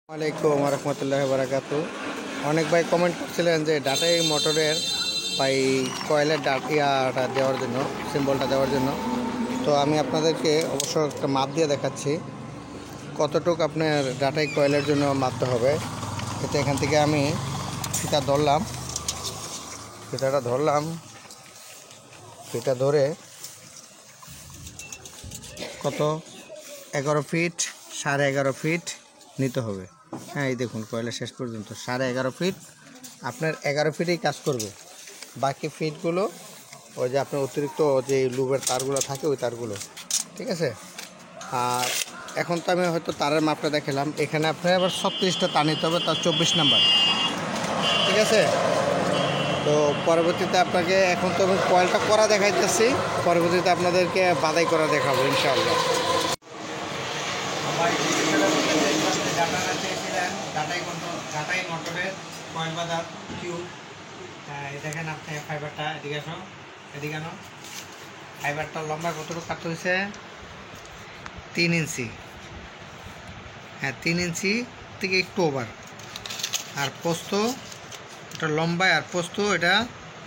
আসসালামাইকুম রহমতুল্লাহ বারাকাতু। অনেক ভাই কমেন্ট করছিলেন যে ডাটাই মোটরের বা এই কয়েলের ইয়াটা দেওয়ার জন্য, সিম্বলটা দেওয়ার জন্য। তো আমি আপনাদেরকে অবশ্য একটা মাপ দিয়ে দেখাচ্ছি কতটুকু আপনার ডাটাই কয়েলের জন্য মাপতে হবে। এতে এখান থেকে আমি ফিতা ধরলাম, ফিতা ধরে কত 11 ফিট 11.5 ফিট নিতে হবে। হ্যাঁ, এই দেখুন কয়েলের শেষ পর্যন্ত 11.5 ফিট আপনার 11 ফিটেই কাজ করবে। বাকি ফিটগুলো ওই যে আপনার অতিরিক্ত যে লুবের তারগুলো থাকে ওই তারগুলো, ঠিক আছে। আর এখন তো আমি হয়তো তারের মাপটা দেখালাম, এখানে আপনার আবার 36টা তার নিতে হবে, তার 24 নাম্বার, ঠিক আছে। তো পরবর্তীতে আপনাকে এখন তো আমি কয়েলটা করা দেখাইতেছি, পরবর্তীতে আপনাদেরকে বাদাই করা দেখাবো ইনশাআল্লাহ। ডাটাই মোটরের কয়েল বাঁধার টিউব, দেখেন আপনি ফাইবারটা এদিকে আনো। ফাইবারটা লম্বা কতটুকু কাটতে হয়েছে? 3 ইঞ্চি। হ্যাঁ, 3 ইঞ্চি থেকে একটু ওভার। আর পোস্ত এটা লম্বায়, আর পোস্ত এটা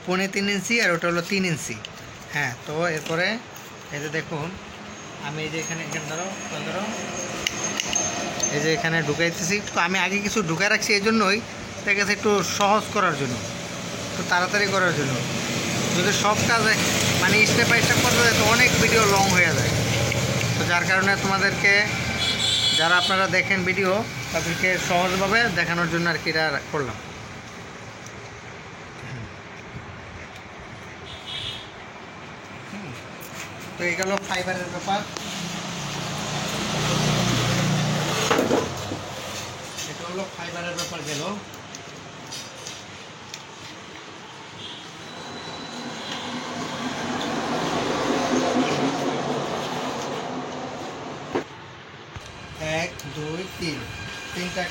3.25 ইঞ্চি, আর ওটা হলো 3 ইঞ্চি। হ্যাঁ, তো এরপরে এই যে দেখুন আমি এই যে এখানে ধরো এই যে এখানে ঢুকাইতেছি। তো আমি আগে কিছু ঢুকায় রাখছি এই জন্যই, ঠিক আছে, একটু সহজ করার জন্য, একটু তাড়াতাড়ি করার জন্য। যদি সব কাজ মানে স্টেপ বাই স্টেপ করতে যায় তো অনেক ভিডিও লং হয়ে যায়। তো যার কারণে তোমাদেরকে, যারা আপনারা দেখেন ভিডিও, তাদেরকে সহজভাবে দেখানোর জন্য আর কি এটা করলাম। তো এই গেল ফাইবারের ব্যাপার। এটা হলো ফাইবারের ব্যাপার গেল। এক দুই তিন, তিনটা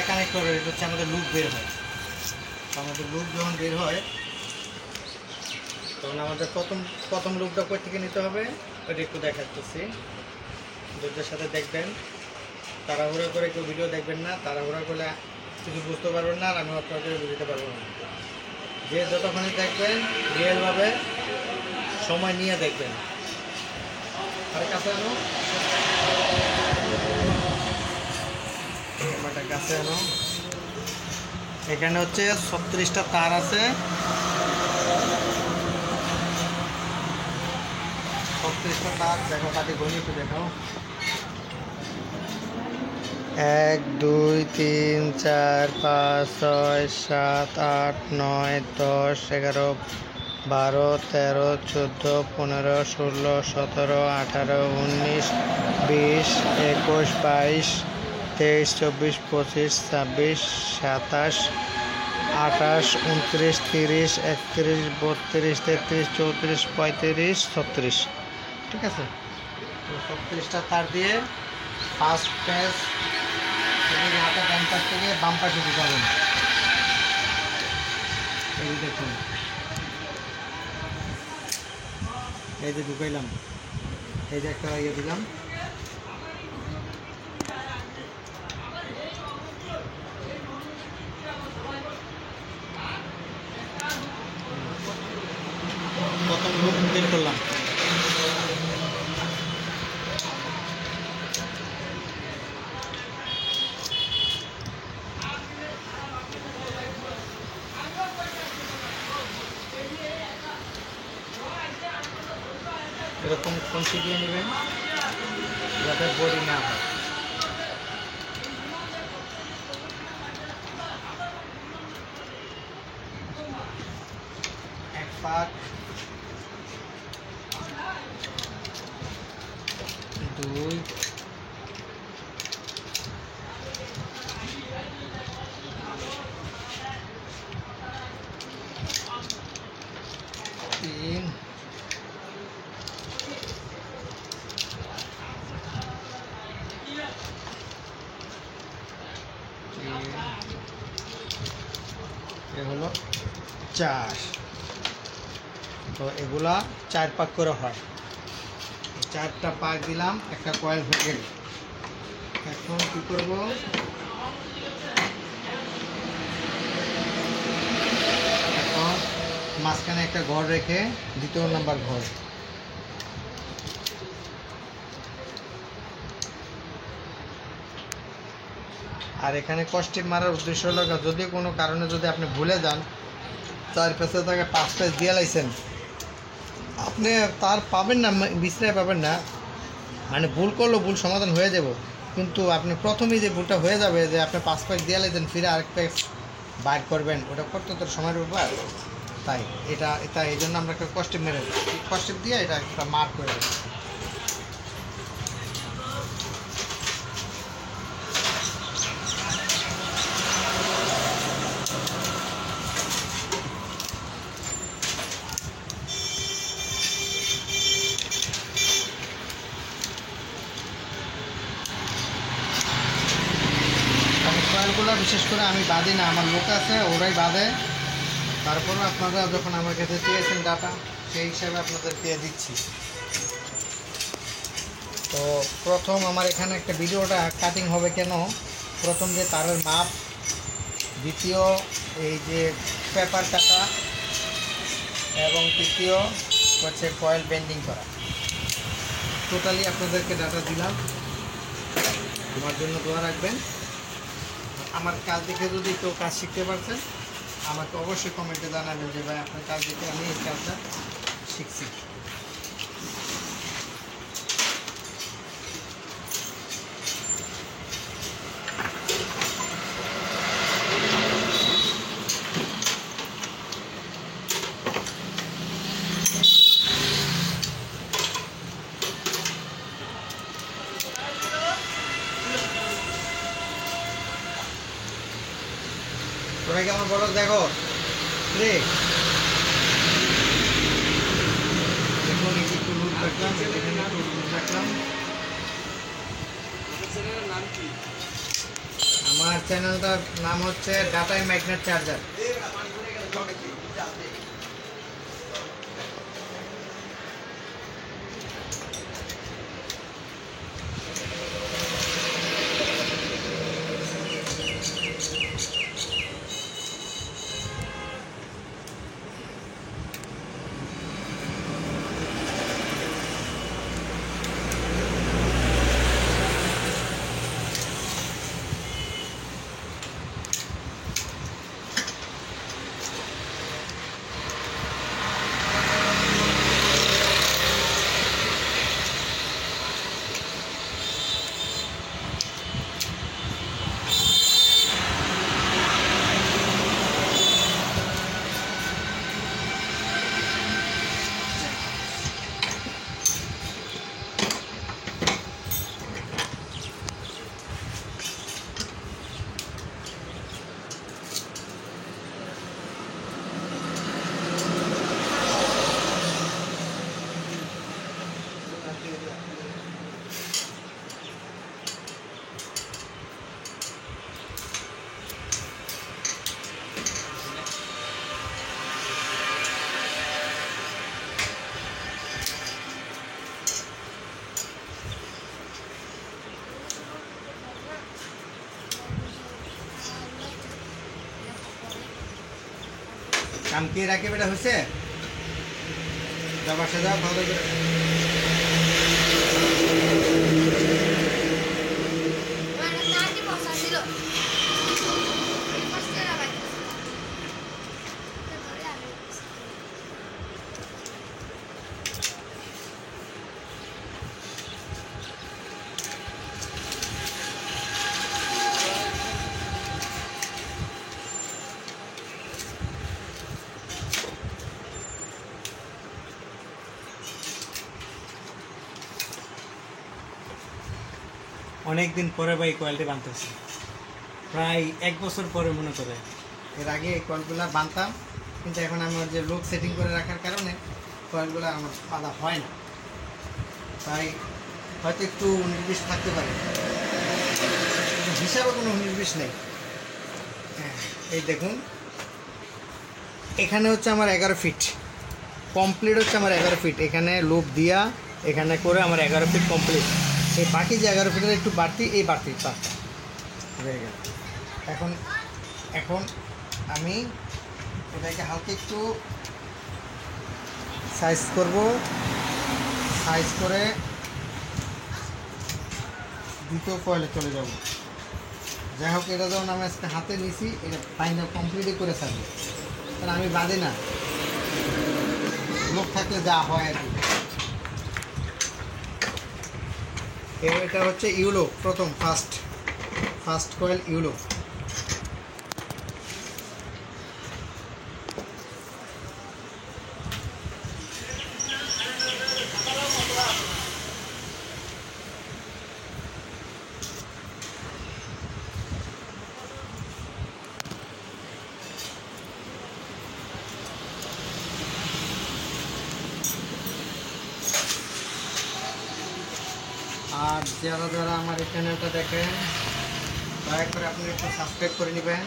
কানেক্ট করে এটা হচ্ছে আমাদের লুপ বের হয়। তো আমাদের লুপ যখন বের হয় তখন আমাদের প্রথম লুপটা কই থেকে নিতে হবে ওটা একটু দেখাচ্ছি, ধৈর্যের সাথে দেখবেন। তাড়াহুড়া করে কেউ ভিডিও দেখবেন না, তাড়াহুড়া করলে কিছু বুঝতে পারবেন না, আর আমি আপনাদের বুঝতে পারবো না। যে যতক্ষণই দেখবেন রিয়েলভাবে সময় নিয়ে দেখবেন। আর কাছে আনো, ক্যামেরাটা কাছে আনো। এখানে হচ্ছে 36টা তার আছে, 36টা তার। দেখো কাটি ঘনি একটু দেখাও। 1 2 3 4 5 6 7 8 9 10 11 12 13 14 15 16 17 18 19 20 21 22 23 24 25 26 27 28 29 30 31 32 33 34 35 36, ঠিক আছে। তো 36টা তার দিয়ে ফার্স্ট পেজ হাতে ডান পাশ থেকে বাম পাশে ঢুকাবেন। এই দেখুন, এই যে ঢুকাইলাম, এই যে একটা ইয়ে দিলাম। প্রথম লুপ বের করলাম। এরকম কঞ্চি দিয়ে নেবেন যাতে বড়ি না হয়। এক পাক, দুই, তিন, এ হলো 4। তো এগুলা 4 পাক করে হয়। 4টা পাক দিলাম, একটা কয়েল হয়ে গেল। এখন কি করব, এখন মাঝখানে একটা ঘর রেখে দ্বিতীয় নাম্বার ঘর, আর এখানে কস্টিপ মারার উদ্দেশ্য হলো যদি কোনো কারণে যদি আপনি ভুলে যান, তার পেছে তাকে 5 পেজ দিয়ে লাইছেন, আপনি তার পাবেন না, বিশ্রায় পাবেন না, মানে ভুল করলেও ভুল সমাধান হয়ে যাব, কিন্তু আপনি প্রথমেই যে ভুলটা হয়ে যাবে যে আপনি 5 পেজ দিয়ে লাইছেন, ফিরে আরেক পেজ বাইর করবেন, ওটা করতে তো সময়ের ব্যাপার। তাই এটা এই জন্য আমরা একটা কস্টিপ মেরে কস্টিপ দিয়ে এটা একটা মার্ক করে দেবো। কয়েলগুলো বিশেষ করে আমি বাঁধি না, আমার লোক আছে ওরাই বাঁধে, তারপরেও আপনারা যখন আমার কাছে চেয়েছেন ডাটা, সেই হিসাবে আপনাদেরকে দিচ্ছি। তো প্রথম আমার এখানে একটা ভিডিওটা কাটিং হবে কেন, প্রথম যে তারের মাপ, দ্বিতীয় এই যে পেপার কাটা, এবং তৃতীয় হচ্ছে কয়েল বেন্ডিং করা। টোটালি আপনাদেরকে ডাটা দিলাম, আমার জন্য দোয়া রাখবেন। আমার কাজ দেখে যদি কেউ কাজ শিখতে পারছেন, আমাকে অবশ্যই কমেন্টে জানাবেন যে ভাই আপনার কাজ দেখে আমি এই কাজটা শিখছি। তোরা কেমন বলো দেখো রে, দেখুন একটু লুজ রাখলাম, এখানে একটু লুজ রাখলাম। আমার চ্যানেলটার নাম হচ্ছে ডাটাই ম্যাগনেট চার্জার। কাম কে রাখে বেটা হয়েছে, যাবার সাথে ভালো করে অনেক দিন পরে ভাই কোয়ালিটি বানতেছি, প্রায় 1 বছর পরে মনে করে। এর আগে এই কয়েলগুলো বানতাম, কিন্তু এখন আমার যে লোক সেটিং করে রাখার কারণে কয়েলগুলো আমার বাঁধা হয় না, তাই হয়তো একটু 19-20 থাকতে পারে, হিসাবে কোনো 19-20 নেই। হ্যাঁ এই দেখুন, এখানে হচ্ছে আমার 11 ফিট কমপ্লিট, হচ্ছে আমার 11 ফিট, এখানে লুপ দিয়া এখানে করে আমার 11 ফিট কমপ্লিট। এই বাকি যে 11 ফিটের একটু বাড়তি, এই বাড়তি তারটা হয়ে গেল। এখন এখন আমি এটাকে হালকা একটু সাইজ করব, সাইজ করে দ্বিতীয় কয়েলে চলে যাব। যাই হোক, এটা যখন আমি আজকে হাতে নিছি, এটা ফাইনাল কমপ্লিটই করে থাকবে, কারণ আমি বাঁধি না, লোক থাকলে যা হয় আর কি। এটা হচ্ছে ইউলো, প্রথম ফার্স্ট কয়েল ইউলো। আর যারা যারা আমার এই চ্যানেলটা দেখেন, দয়া করে আপনি একটু সাবস্ক্রাইব করে নেবেন।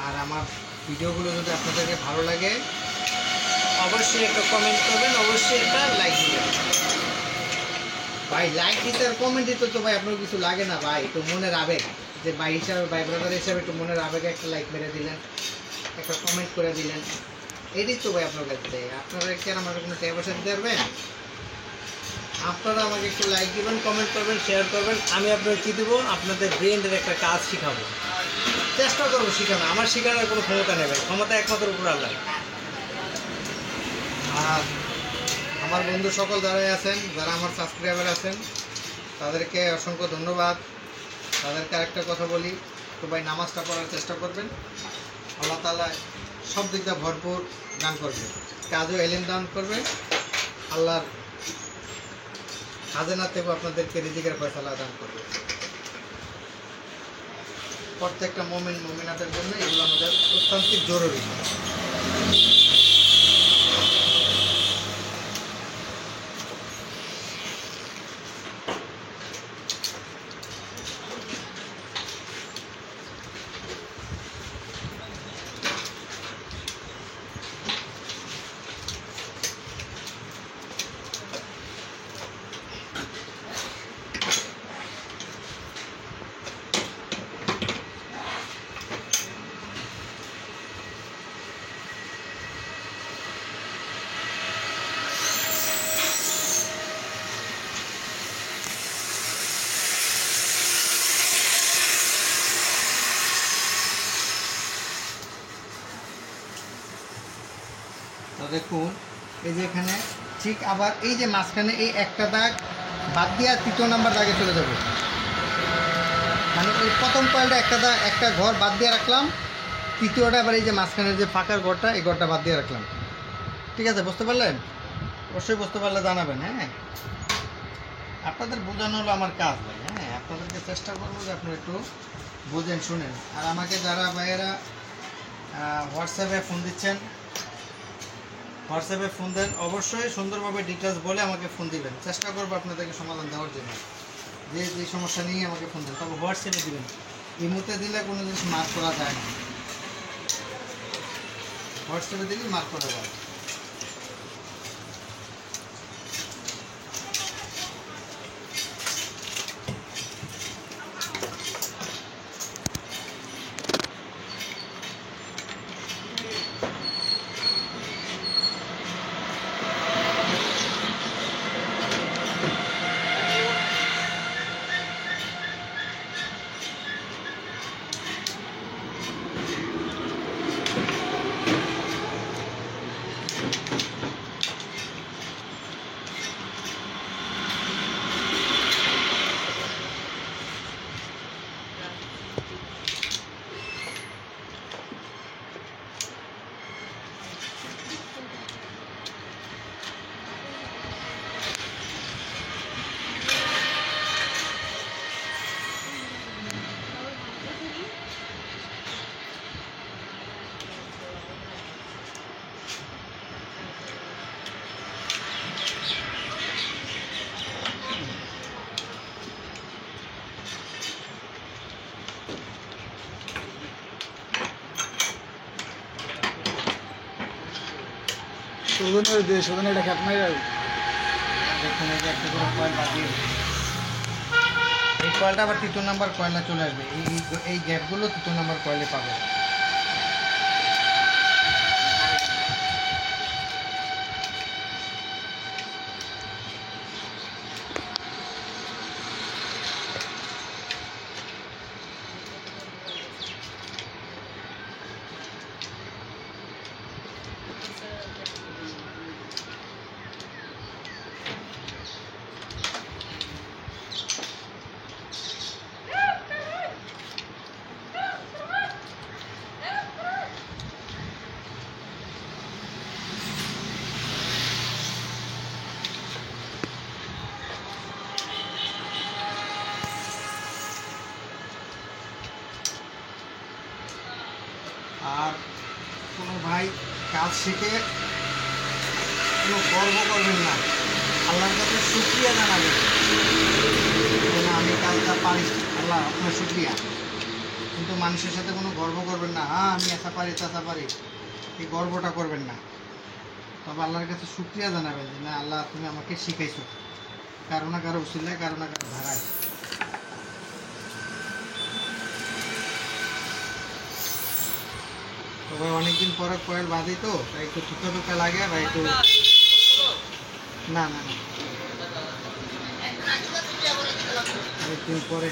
আর আমার ভিডিওগুলো যদি আপনাদেরকে ভালো লাগে, অবশ্যই একটা কমেন্ট করবেন, অবশ্যই একটা লাইক দিবেন। ভাই লাইক দিতে আর কমেন্ট দিতে তো ভাই আপনার কিছু লাগে না ভাই, একটু মনের আবেগ, যে ভাই হিসাবে, ভাই ব্রাদার হিসাবে একটু মনের আবেগে একটা লাইক মেরে দিলেন, একটা কমেন্ট করে দিলেন, এটাই তো ভাই আপনার কাছে। আপনারা কি আর আমার কোনো টাকা পয়সা দিতে পারবেন? আপনারা আমাকে একটু লাইক দিবেন, কমেন্ট করবেন, শেয়ার করবেন। আমি আপনাদের কী দেবো? আপনাদের ব্রেনের একটা কাজ শিখাবো, চেষ্টা করবো শেখানো। আমার শেখানোর কোনো ক্ষমতা নেই ভাই, ক্ষমতা একমাত্র উপর আল্লাহ। আর আমার বন্ধু সকল যারাই আছেন, যারা আমার সাবস্ক্রাইবার আছেন, তাদেরকে অসংখ্য ধন্যবাদ। তাদেরকে আরেকটা কথা বলি, তো ভাই নামাজটা পড়ার চেষ্টা করবেন। আল্লাহ তাআলা সব দিক দিয়ে ভরপুর দান করবে, কাজও এলেম দান করবে। আল্লাহর খাজানা থেকেও আপনাদেরকে রিজিকের ফয়সালা দান করবে। প্রত্যেকটা মুমিন মুমিনাতের জন্য এগুলো আমাদের অত্যন্ত জরুরি। তো দেখুন, এই যে এখানে ঠিক আবার এই যে মাঝখানে এই একটা দাগ বাদ দিয়ে তৃতীয় নাম্বার দাগে চলে যাব। মানে ওই প্রথম কয়েলটা একটা ঘর বাদ দিয়ে রাখলাম, তৃতীয়টা আবার এই যে মাঝখানের যে ফাঁকার ঘরটা, এই ঘরটা বাদ দিয়ে রাখলাম। ঠিক আছে, বুঝতে পারলেন? অবশ্যই বুঝতে পারলে জানাবেন। হ্যাঁ, আপনাদের বোঝানো হলো আমার কাজ ভাই। হ্যাঁ, আপনাদেরকে চেষ্টা করবো যে আপনারা একটু বোঝেন, শুনেন। আর আমাকে যারা ভাইয়েরা হোয়াটসঅ্যাপে ফোন দিচ্ছেন, হোয়াটসঅ্যাপে ফোন দেন, অবশ্যই সুন্দরভাবে ডিটেলস বলে আমাকে ফোন দিবেন। চেষ্টা করবো আপনাদেরকে সমাধান দেওয়ার জন্য। যে যে সমস্যা নিয়ে আমাকে ফোন দেন, তবে হোয়াটসঅ্যাপে দিবেন। ইমোতে দিলে কোনো জিনিস মার্ক করা যায় না, হোয়াটসঅ্যাপে দিলে মার্ক করা যায়। সুজনের এটা খেত নাই আর দেখুন, এই যে একটা করে কয়েল বাদ দিয়ে কয়েলটা আবার 3 নাম্বার কয়েলে চলে আসবে। এই গ্যাপগুলো 3 নাম্বার কয়েলে পাবে। আর কোনো ভাই কাজ শিখে কোনো গর্ব করবেন না, আল্লাহর কাছে শুকরিয়া জানাবেন যে না আমি কাজটা পারি, আল্লাহ আপনার শুকরিয়া। কিন্তু মানুষের সাথে কোনো গর্ব করবেন না, হ্যাঁ আমি এসা পারি তাসা পারি, এই গর্বটা করবেন না। তবে আল্লাহর কাছে শুকরিয়া জানাবেন যে না আল্লাহ তুমি আমাকে শিখাইছো, কারো না কারো উসিলায়, কারো না কারো ধারায়। তবে অনেকদিন পরে কয়েল বাঁধি তো তাই একটু টুকা টুকা লাগে বা একটু না না না অনেকদিন পরে।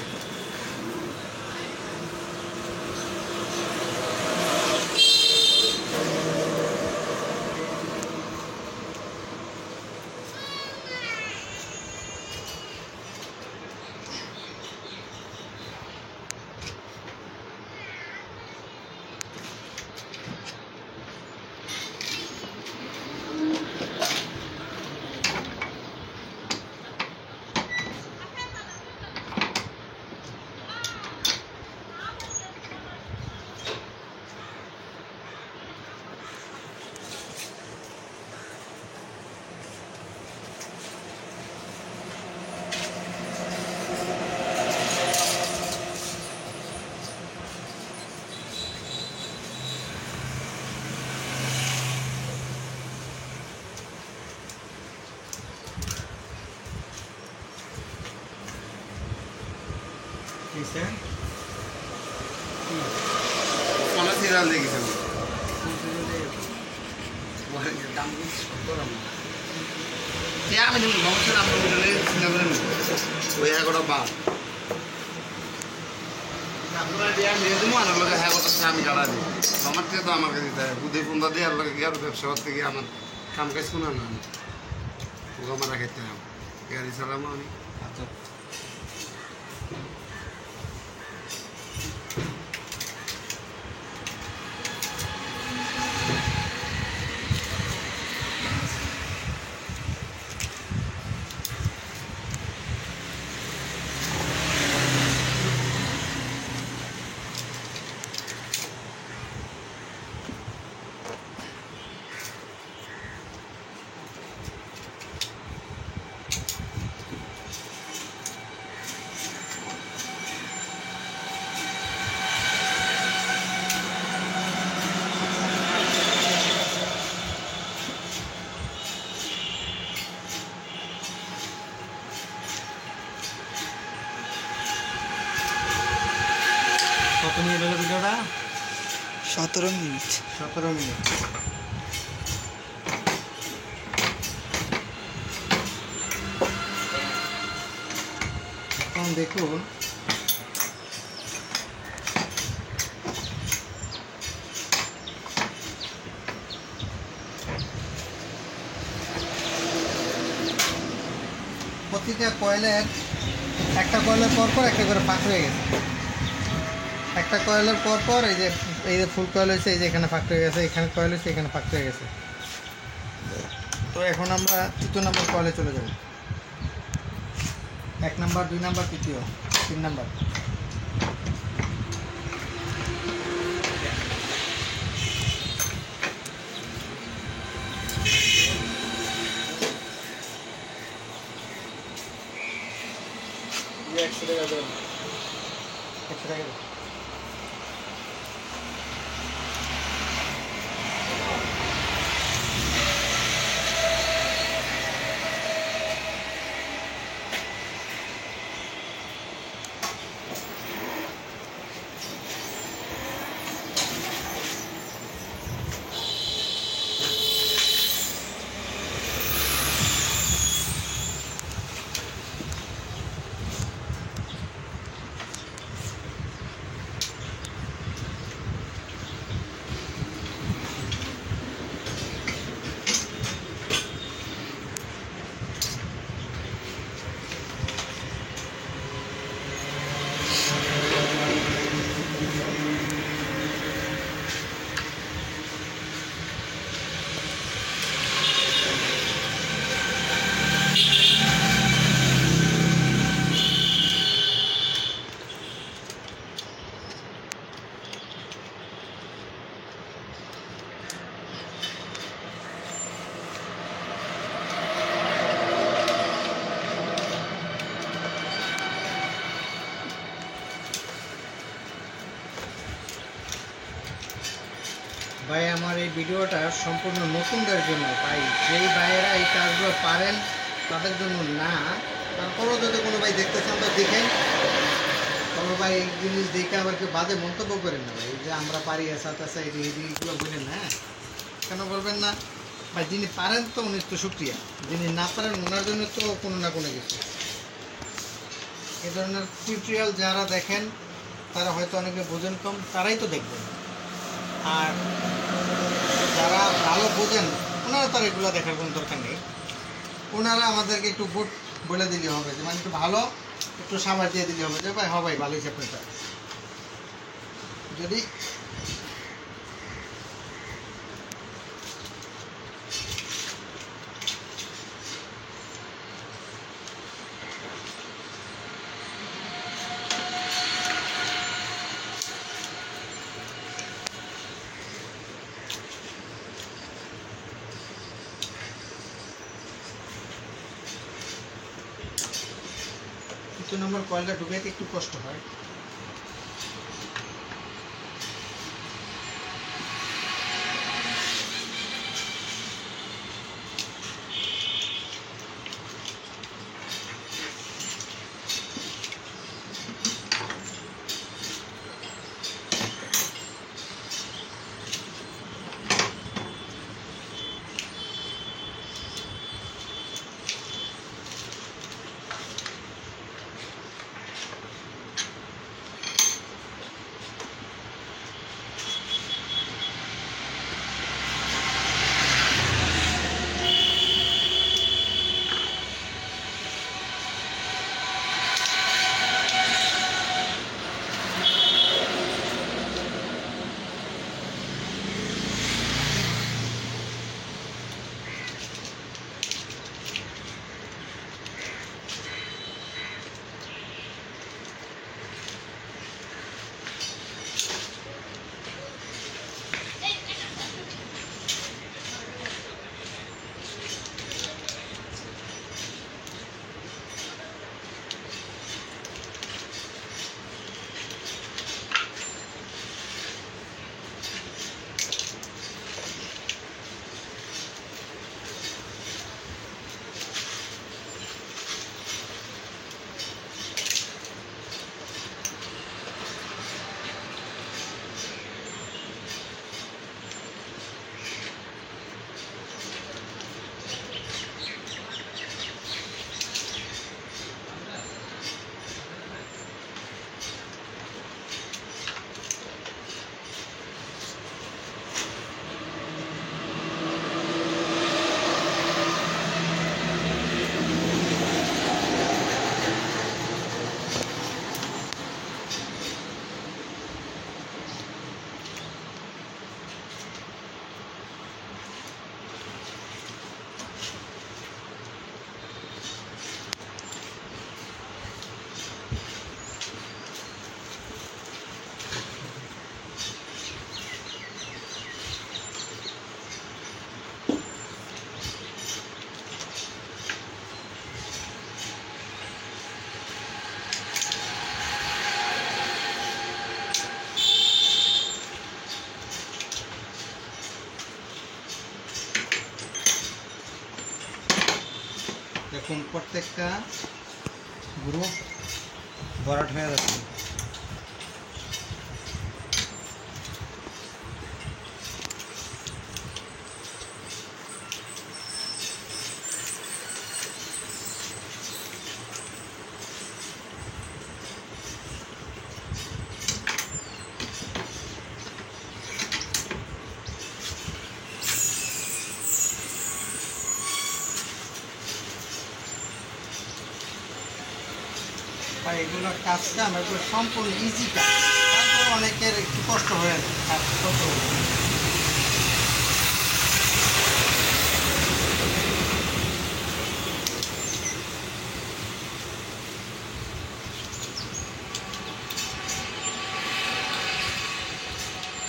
অনেক সিরিয়াল দেখেছেন আমি সমস্যা আপনার ওই এগারোটা বার আপনারা দিয়া মেয়ে দেবো আমার লোকের হ্যাঁ করতেছে আমি গাড়া দিই আমার থেকে তো আমাকে দিতে হয় বুধে ফোনটা দিয়ে আর লোকে গিয়ে ব্যবসা করতে গিয়ে আমার কাম কাজ কোনো না ওকে আমার রাখাইতে হবে গাড়ি চালাবো আমি। আচ্ছা কত মিনিট হলো ভিডিওটা? 17 মিনিট। 17 মিনিট। এখন দেখুন প্রতিটা কয়েলের একটা কয়েলের পর একটা করে ফাঁক হয়ে গেছে। একটা কয়েলের পর এই যে ফুল কয়েল হয়েছে, এই যে এখানে ফাঁক হয়ে গেছে, এখানে কয়েল হয়েছে, এখানে ফাঁক হয়ে গেছে। তো এখন আমরা 3 নম্বর কয়েলে চলে যাব। 1 নাম্বার, 2 নাম্বার, 3 নাম্বার। $100 দেবেন, 100 টাকা দেবেন। ভাই আমার এই ভিডিওটা সম্পূর্ণ নতুনদের জন্য, ভাই যেই ভাইয়েরা এই কাজগুলো পারেন তাদের জন্য না। তারপরেও যদি কোনো ভাই দেখতে চান তো দেখেন, তবে ভাই এই জিনিস দেখে আবার কেউ বাজে মন্তব্য করেন না ভাই, যে আমরা পারি এসা তেসা এইগুলো বলেন না। কেন বলবেন না ভাই? যিনি পারেন তো উনি তো শুক্রিয়া, যিনি না পারেন ওনার জন্য তো কোনো না কোনো কিছু। এ ধরনের টিউটোরিয়াল যারা দেখেন তারা হয়তো অনেকে বোঝেন কম, তারাই তো দেখবেন। আর যারা ভালো বোঝেন ওনারা তার এগুলো দেখার কোনো দরকার নেই। ওনারা আমাদেরকে একটু গুড বলে দিলে হবে, যে মানে একটু ভালো একটু সাবাস দিয়ে দিলে হবে, যে ভাই হ ভাই ভালোই আপনারটা। যদি দ্বিতীয় নম্বর কয়েলটা ঢুকাইতে একটু কষ্ট হয়। দেখুন প্রত্যেকটা গ্রুপ ভরাট হয়ে যাচ্ছে। আর এগুলোর কাজটা আমার সম্পূর্ণ ইজি কাজ, তারপর অনেকের একটু কষ্ট হয়ে যায় কাজ করতে।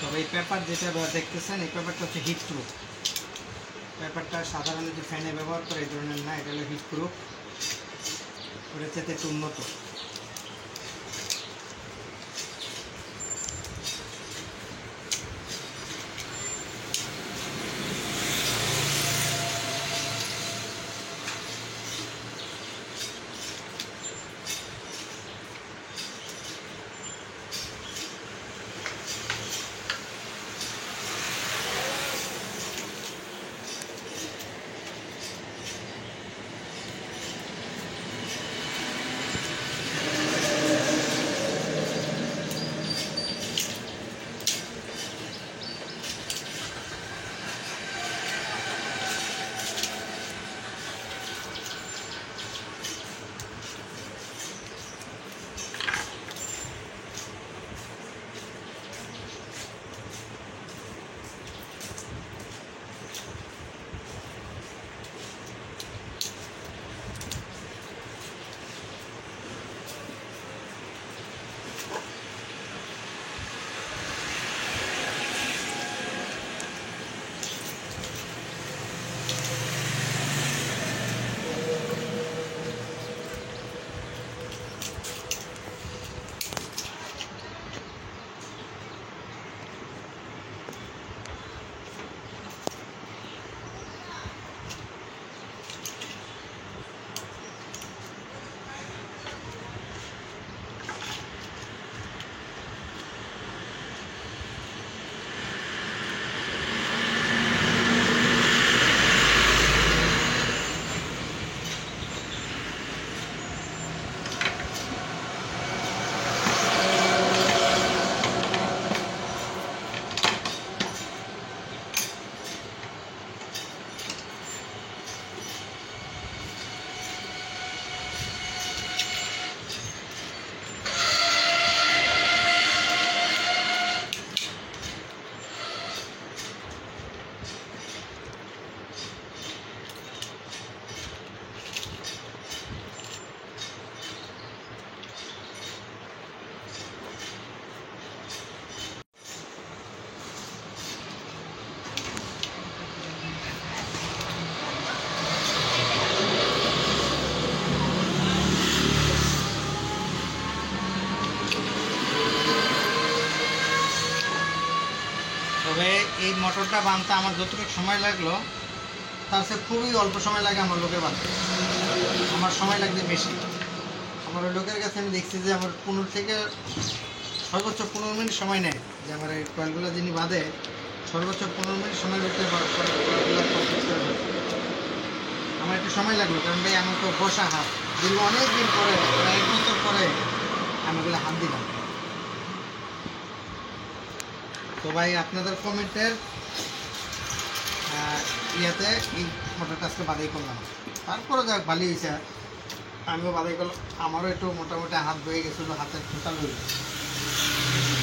তবে এই পেপার যেটা দেখতেছেন এই পেপারটা হচ্ছে হিট প্রুফ। পেপারটা সাধারণ যে ফ্যানে ব্যবহার করে এই ধরনের না, এটা হলো হিট প্রুফ, ওটা চেয়ে একটু উন্নত। তবে এই মোটরটা বানতে আমার যতটুকু সময় লাগলো তার চেয়ে খুবই অল্প সময় লাগে আমার লোকের বানতে। আমার সময় লাগবে বেশি। আমার ওই লোকের কাছে আমি দেখছি যে আমার 15 থেকে সর্বোচ্চ 15 মিনিট সময় নেয়, যে আমার এই কয়েলগুলো যিনি বাঁধে সর্বোচ্চ 15 মিনিট সময়ের ভিতরে কয়েলগুলো কমপ্লিট করে দেয়। আমার একটু সময় লাগলো, কারণ ভাই আমার তো বসা হাত, দীর্ঘ অনেক দিন পরে, প্রায় 1 বছর পরে আমি ওগুলো হাত দিলাম। তো ভাই আপনাদের কমেন্টের ইয়াতে এই মোটরটা আজকে বাদাই করলাম। তারপরে যাক ভালোই হয়েছে, আমিও বাদাই করলাম। আমারও একটু মোটামুটি হাত বয়ে গেছিলো, হাতের টোটাল হয়ে গেছে।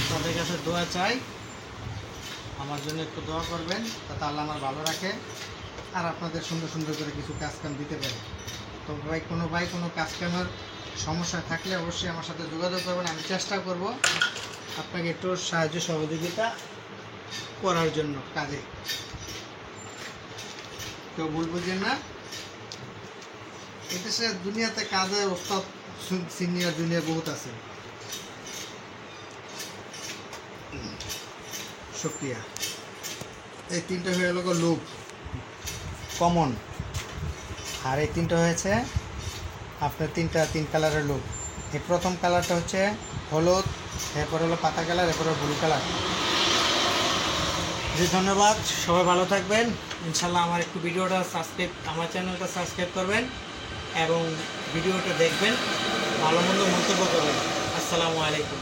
তাদের কাছে দোয়া চাই, আমার জন্য একটু দোয়া করবেন, তাতে আল্লাহ আমার ভালো রাখে আর আপনাদের সুন্দর সুন্দর করে কিছু কাজ কাম দিতে পারে। তো ভাই কোনো কাজ কামের সমস্যা থাকলে অবশ্যই আমার সাথে যোগাযোগ করবেন। আমি চেষ্টা করব আপনাকে একটু সাহায্য সহযোগিতা করার জন্য কাজে। কেউ ভুল বুঝেন না। এদেশে দুনিয়াতে কাজের ওস্তাদ সিনিয়র জুনিয়র বহুত আছে। শুকরিয়া। এই 3টা হয়ে গেল লুপ কমন, আর এই 3টা হয়েছে আপনার 3 কালারের লুপ। এই প্রথম কালারটা হচ্ছে হলুদ, এরপর হলো পাতা কালার, এরপর ব্লু কালার। জি ধন্যবাদ, সবাই ভালো থাকবেন ইনশাল্লাহ। আমার একটু ভিডিওটা আমার চ্যানেলটা সাবস্ক্রাইব করবেন এবং ভিডিওটা দেখবেন, ভালো মন্দ মন্তব্য করবেন। আসসালামু আলাইকুম।